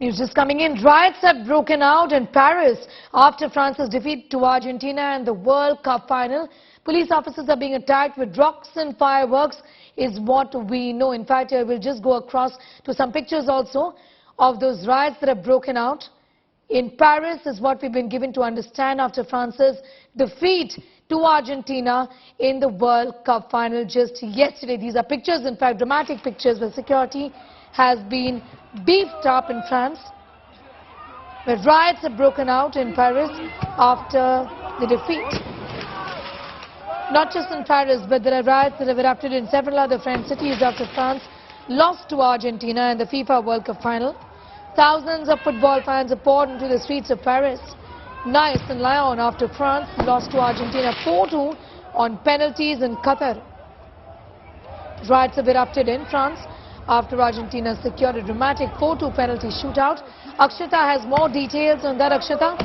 News just coming in. Riots have broken out in Paris after France's defeat to Argentina in the World Cup final. Police officers are being attacked with rocks and fireworks is what we know. In fact, I will just go across to some pictures also of those riots that have broken out in Paris is what we've been given to understand after France's defeat to Argentina in the World Cup final just yesterday. These are pictures, in fact, dramatic pictures where security has been beefed up in France, where riots have broken out in Paris after the defeat. Not just in Paris, but there are riots that have erupted in several other French cities after France lost to Argentina in the FIFA World Cup final. Thousands of football fans have poured into the streets of Paris, Nice and Lyon after France lost to Argentina 4-2 on penalties in Qatar. Riots have erupted in France after Argentina secured a dramatic 4-2 penalty shootout. Akshata has more details on that. Akshata,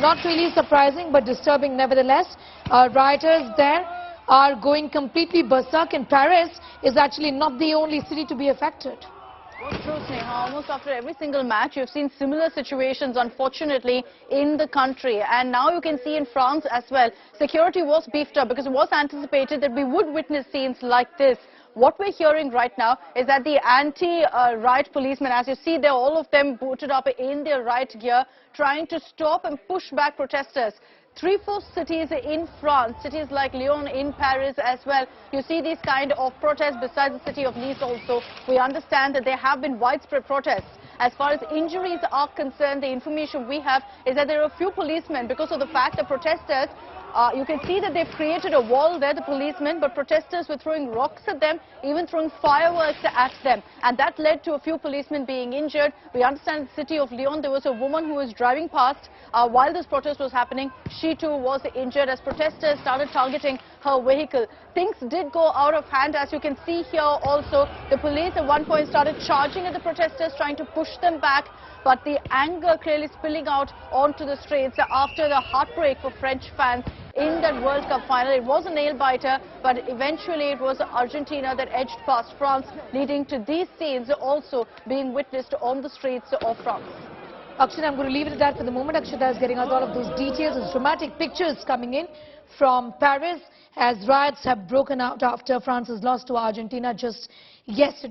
not really surprising but disturbing nevertheless. Rioters there are going completely berserk, and Paris is actually not the only city to be affected. Well, true, Sneha. Almost after every single match, you've seen similar situations, unfortunately, in the country. And now you can see in France as well, security was beefed up because it was anticipated that we would witness scenes like this. What we're hearing right now is that the anti-riot policemen, as you see there, all of them booted up in their riot gear, trying to stop and push back protesters. 3-4 cities in France, cities like Lyon, in Paris as well, you see these kind of protests besides the city of Nice also. We understand that there have been widespread protests. As far as injuries are concerned, the information we have is that there are a few policemen because of the fact that protesters, you can see that they've created a wall there, the policemen, but protesters were throwing rocks at them, even throwing fireworks at them. And that led to a few policemen being injured. We understand in the city of Lyon, there was a woman who was driving past while this protest was happening. She too was injured as protesters started targeting her vehicle. Things did go out of hand, as you can see here also. The police at one point started charging at the protesters, trying to push them back. But the anger clearly spilling out onto the streets after the heartbreak for French fans in that World Cup final. It was a nail-biter, but eventually it was Argentina that edged past France, leading to these scenes also being witnessed on the streets of France. Akshata, I'm going to leave it at that for the moment. Akshata is getting out all of those details. There's dramatic pictures coming in from Paris as riots have broken out after France's loss to Argentina just yesterday.